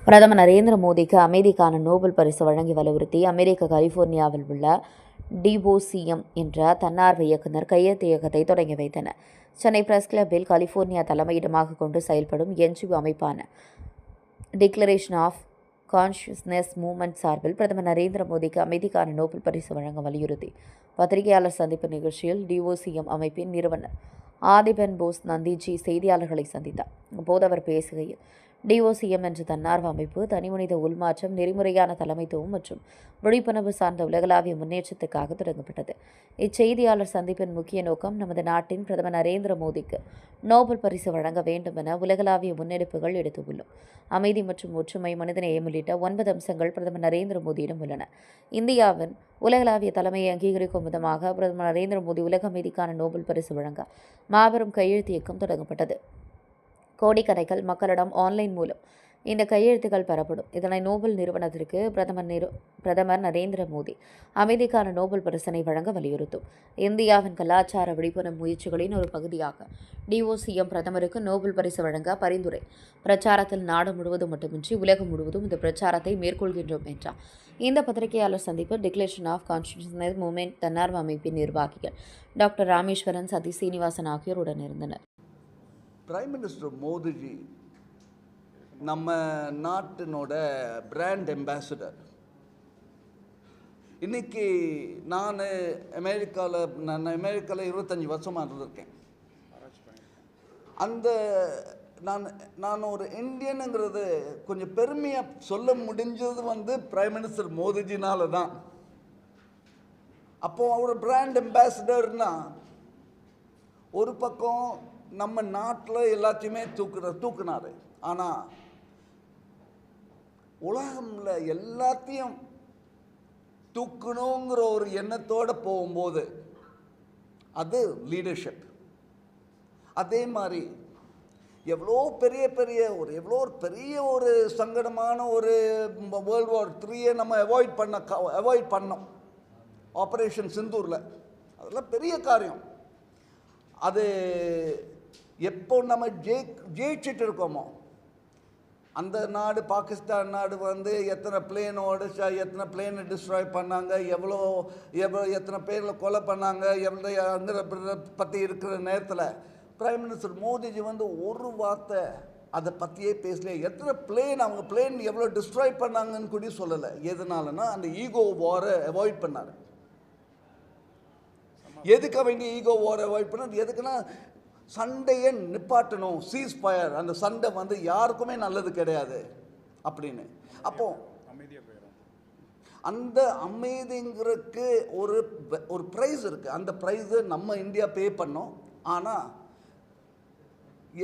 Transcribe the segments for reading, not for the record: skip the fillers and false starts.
பிரதமர் நரேந்திர மோடிக்கு அமைதிக்கான நோபல் பரிசு வழங்கி வலியுறுத்தி அமெரிக்க கலிபோர்னியாவில் உள்ள டிஓசிஎம் என்ற தன்னார்வ இயக்குநர் கையெழுத்து இயக்கத்தை தொடங்கி வைத்தனர். சென்னை பிரஸ் கிளப்பில் கலிபோர்னியா தலைமையிடமாக கொண்டு செயல்படும் என்ஜிஓ அமைப்பான டிக்ளரேஷன் ஆஃப் கான்ஷியஸ்னஸ் மூவ்மெண்ட் சார்பில் பிரதமர் நரேந்திர மோடிக்கு அமைதிக்கான நோபல் பரிசு வழங்க வலியுறுத்தி பத்திரிகையாளர் சந்திப்பு நிகழ்ச்சியில் டிஓசிஎம் அமைப்பின் நிறுவனர் ஆதிபன் போஸ் நந்திஜி செய்தியாளர்களை சந்தித்தார். அப்போது அவர் பேசுகையில், டிஓசிஎம் என்ற தன்னார்வ அமைப்பு தனிமனித உள்மாற்றம், நெறிமுறையான தலைமைத்துவம் மற்றும் விழிப்புணர்வு சார்ந்த உலகளாவிய முன்னேற்றத்துக்காக தொடங்கப்பட்டது. இச்செய்தியாளர் சந்திப்பின் முக்கிய நோக்கம் நமது நாட்டின் பிரதமர் நரேந்திர மோடிக்கு நோபல் பரிசு வழங்க வேண்டும் என உலகளாவிய முன்னெடுப்புகள் எடுத்துள்ளோம். அமைதி மற்றும் ஒற்றுமை, மனிதநேயம் உள்ளிட்ட 9 அம்சங்கள் பிரதமர் நரேந்திர மோடியிடம் உள்ளன. இந்தியாவின் உலகளாவிய தலைமையை அங்கீகரிக்கும் விதமாக பிரதமர் நரேந்திர மோடி உலக அமைதிக்கான நோபல் பரிசு வழங்க மாபெரும் கையெழுத்து இயக்கம் தொடங்கப்பட்டது. கோடிக்கணக்கில் மக்களிடம் ஆன்லைன் மூலம் இந்த கையெழுத்துக்கள் பெறப்படும். இதனை நோபல் நிறுவனத்திற்கு பிரதமர் நரேந்திர மோடி அமைதிக்கான நோபல் பரிசினை வழங்க வலியுறுத்தும். இந்தியாவின் கலாச்சார விழிப்புணர்வு முயற்சிகளின் ஒரு பகுதியாக டிஓசிஎம் பிரதமருக்கு நோபல் பரிசு வழங்க பரிந்துரை பிரச்சாரத்தில் நாடு முழுவதும் மட்டுமின்றி உலகம் முழுவதும் இந்த பிரச்சாரத்தை மேற்கொள்கின்றோம் என்றார். இந்த பத்திரிகையாளர் சந்திப்பு டிக்ளரேஷன் ஆஃப் கான்ஷியஸ்னஸ் மூவ்மெண்ட் தன்னார்வ அமைப்பின் நிர்வாகிகள் டாக்டர் ராமேஸ்வரன், சதி சீனிவாசன் ஆகியோர் உடனிருந்தனர். பிரைம் மினிஸ்டர் மோடிஜி நம்ம நாட்டினோட பிராண்ட் அம்பாசிடர். இன்னைக்கு நான் அமெரிக்காவில் 25 வருஷமாக இருந்திருக்கேன். அந்த நான் ஒரு இந்தியனுங்கிறது கொஞ்சம் பெருமையாக சொல்ல முடிஞ்சது பிரைம் மினிஸ்டர் மோடிஜினால தான். அப்போது அவர் பிராண்ட் அம்பாசிடர்னா ஒரு பக்கம் நம்ம நாட்டில் எல்லாத்தையுமே தூக்குனாரு. ஆனால் உலகம்ல எல்லாத்தையும் தூக்கணுங்கிற ஒரு எண்ணத்தோடு போகும்போது அது லீடர்ஷிப். அதே மாதிரி எவ்வளோ பெரிய ஒரு சங்கடமான ஒரு World War III நம்ம அவாய்ட் பண்ணோம். ஆப்ரேஷன் சிந்தூரில் அதெல்லாம் பெரிய காரியம். அது எப்போ நம்ம ஜெயிச்சிட்டு இருக்கோமோ, அந்த நாடு பாகிஸ்தான் நாடு எத்தனை பிளேனை டிஸ்ட்ராய் பண்ணாங்க, எத்தனை பேரில் கொலை பண்ணாங்க, பற்றி இருக்கிற நேரத்தில் பிரைம் மினிஸ்டர் மோடிஜி ஒரு வார்த்தை அதை பற்றியே பேசல. எத்தனை அவங்க எவ்வளோ டிஸ்ட்ராய் பண்ணாங்கன்னு கூட சொல்லலை. எதனாலனா அந்த ஈகோ வாரை அவாய்ட் பண்ணார். எதுக்கு அவங்க ஈகோ வாரை அவாய்ட் பண்ணார்? எதுக்குன்னா சண்டையை நிப்பாட்டணும், சீஸ் ஃபயர். அந்த சண்டை யாருக்குமே நல்லது கிடையாது அப்படின்னு. அப்போ அந்த அமைதிங்கிறதுக்கு ஒரு ப்ரைஸ் இருக்குது. அந்த ப்ரைஸை நம்ம இந்தியா பே பண்ணோம். ஆனால்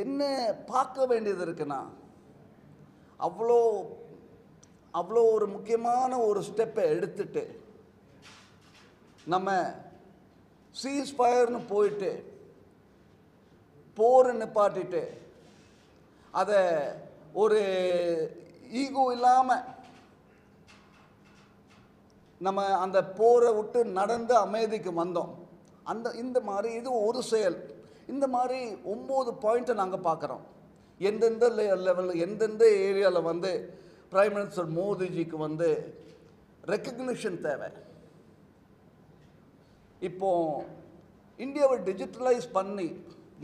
என்ன பார்க்க வேண்டியது இருக்குன்னா, அவ்வளோ ஒரு முக்கியமான ஒரு ஸ்டெப்பை எடுத்துட்டு நம்ம சீஸ் ஃபயர்னு போயிட்டு போரை நிப்பாட்டிட்டு அதை ஒரு ஈகோ இல்லாமல் நம்ம அந்த போரை விட்டு நடந்து அமைதிக்கு வந்தோம். இந்த மாதிரி இது ஒரு செயல். இந்த மாதிரி 9 பாயிண்ட்டை நாங்கள் பார்க்குறோம். எந்தெந்த லெவலில் எந்தெந்த ஏரியாவில் பிரைம் மினிஸ்டர் மோடிஜிக்கு ரெக்கக்னிஷன் தேவை. இப்போது இந்தியாவை டிஜிட்டலைஸ் பண்ணி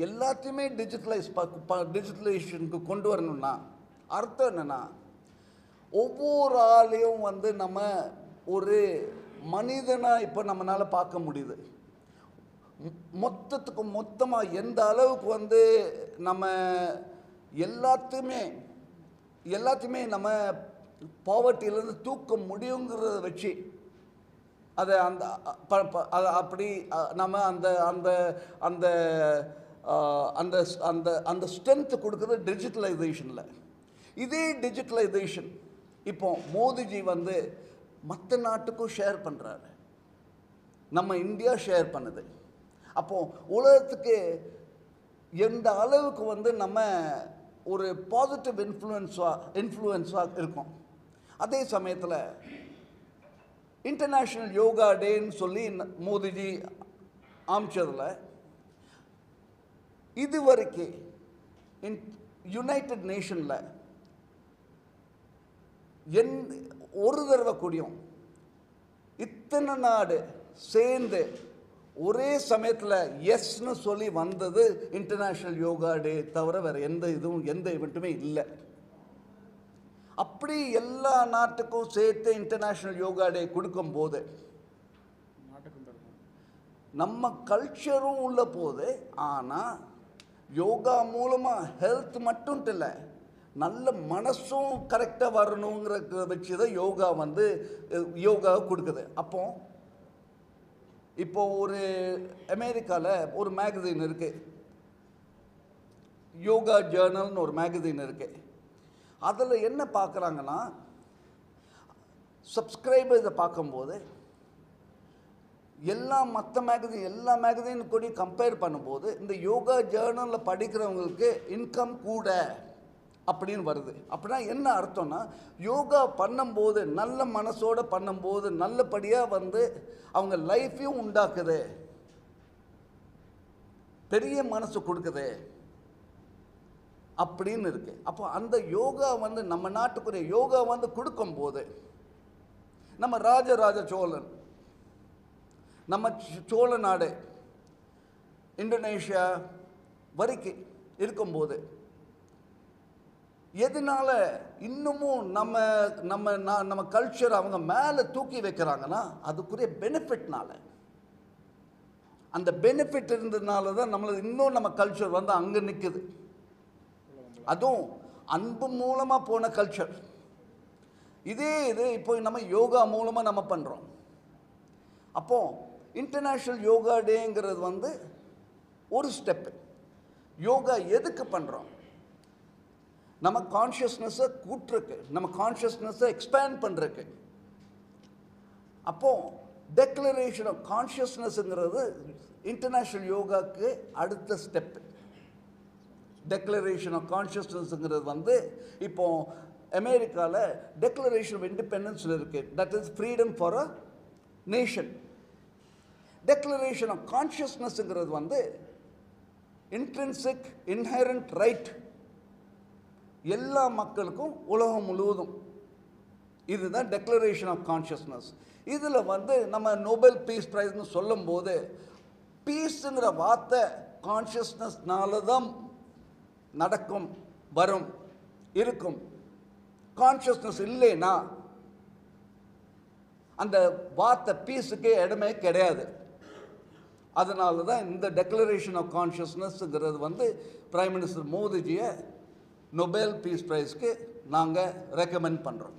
எல்லாத்தையுமே டிஜிட்டலைசேஷனுக்கு கொண்டு வரணும்னா அர்த்தம் என்னென்னா, ஒவ்வொரு ஆளையும் நம்ம ஒரு மனிதனாக இப்போ நம்மளால் பார்க்க முடியுது. மொத்தமாக எந்த அளவுக்கு நம்ம எல்லாத்தையுமே நம்ம பாவர்ட்டியிலேருந்து தூக்க முடியுங்கிறத வச்சு அதை அப்படி நம்ம அந்த அந்த அந்த அந்த அந்த அந்த ஸ்ட்ரென்த்து கொடுக்குறது டிஜிட்டலைசேஷனில். இதே டிஜிட்டலைசேஷன் இப்போ மோடிஜி மற்ற நாட்டுக்கும் ஷேர் பண்ணுறாரு. நம்ம இந்தியா ஷேர் பண்ணுது. அப்போது உலகத்துக்கு எந்த அளவுக்கு நம்ம ஒரு பாசிட்டிவ் இன்ஃப்ளூயன்ஸாக இருக்கும். அதே சமயத்தில் இன்டர்நேஷ்னல் யோகா டேன்னு சொல்லி மோடிஜி அமைச்சதில் இதுவரைக்கும் யுனைடெட் நேஷனில் என் ஒரு தடவை கூடியும் இத்தனை நாடு சேர்ந்து ஒரே சமயத்தில் எஸ்ன்னு சொல்லி வந்தது இன்டர்நேஷ்னல் யோகா டே தவிர வேறு எந்த இவெண்ட்டுமே இல்லை. அப்படி எல்லா நாட்டுக்கும் சேர்த்து இன்டர்நேஷ்னல் யோகா டே கொடுக்கும்போது நம்ம கல்ச்சரும் உள்ள போது, ஆனால் யோகா மூலமாக ஹெல்த் மட்டும் இல்லை, நல்ல மனசும் கரெக்டாக வரணுங்கிற வச்சு தான் யோகா கொடுக்குது. இப்போ ஒரு அமெரிக்காவில் ஒரு மேகசின் இருக்குது, யோகா ஜேர்னல்னு ஒரு மேகசின் இருக்குது. அதில் என்ன பார்க்குறாங்கன்னா, சப்ஸ்கிரைபர்ஸை பார்க்கும்போது எல்லா மேகசின் கூட கம்பேர் பண்ணும்போது இந்த யோகா ஜேர்னலில் படிக்கிறவங்களுக்கு இன்கம் கூட அப்படின்னு வருது. அப்படின்னா என்ன அர்த்தம்னா, யோகா பண்ணும்போது நல்ல மனசோடு பண்ணும்போது நல்லபடியாக அவங்க லைஃப்பையும் உண்டாக்குது, பெரிய மனசு கொடுக்குது அப்படின்னு இருக்கு. அப்போ அந்த யோகா நம்ம நாட்டுக்குரிய யோகா கொடுக்கும்போது, நம்ம ராஜராஜ சோழன், நம்ம சோழ நாடு இந்தோனேஷியா வரைக்கும் இருக்கும்போது எதனால இன்னமும் நம்ம கல்ச்சர் அவங்க மேலே தூக்கி வைக்கிறாங்கன்னா, அதுக்குரிய பெனிஃபிட்னால, அந்த பெனிஃபிட் இருந்ததுனால தான் இன்னும் நம்ம கல்ச்சர் அங்கே நிற்குது. அதுவும் அன்பு மூலமாக போன கல்ச்சர். இது இப்போ நம்ம யோகா மூலமாக நம்ம பண்ணுறோம். அப்போ இன்டர்நேஷ்னல் யோகா டேங்கிறது ஒரு ஸ்டெப்பு. யோகா எதுக்கு பண்ணுறோம்? நம்ம கான்ஷியஸ்னஸை கூட்டுருக்கு, நம்ம கான்ஷியஸ்னஸை எக்ஸ்பேண்ட் பண்ணுறதுக்கு. அப்போது டெக்ளரேஷன் ஆஃப் கான்ஷியஸ்னஸ்ங்கிறது இன்டர்நேஷ்னல் யோகாவுக்கு அடுத்த ஸ்டெப்பு. டெக்ளரேஷன் ஆஃப் கான்ஷியஸ்னஸ்ங்கிறது இப்போ அமெரிக்காவில் டெக்ளரேஷன் ஆஃப் இண்டிபெண்டன்ஸில் இருக்குது. That is freedom for a nation. Declaration of கான்ஷியஸ்னஸ்ங்கிறது இன்ட்ரின்சிக் இன்ஹெரண்ட் ரைட், எல்லா மக்களுக்கும் உலகம் முழுவதும். இதுதான் டெக்ளரேஷன் ஆஃப் கான்ஷியஸ்னஸ். இதில் நம்ம நோபல் பீஸ் ப்ரைஸ்னு சொல்லும்போது, பீஸுங்கிற வார்த்தை கான்ஷியஸ்னஸ்னால தான் நடக்கும், வரும், இருக்கும். கான்ஷியஸ்னஸ் இல்லைன்னா அந்த வார்த்தை பீஸுக்கே இடமே கிடையாது. அதனால தான் இந்த டெக்ளரேஷன் ஆஃப் கான்ஷியஸ்னஸ்ங்கிறது பிரைம் மினிஸ்டர் மோடிஜியை நொபேல் பீஸ் ப்ரைஸ்க்கு நாங்கள் ரெக்கமெண்ட் பண்ணுறோம்.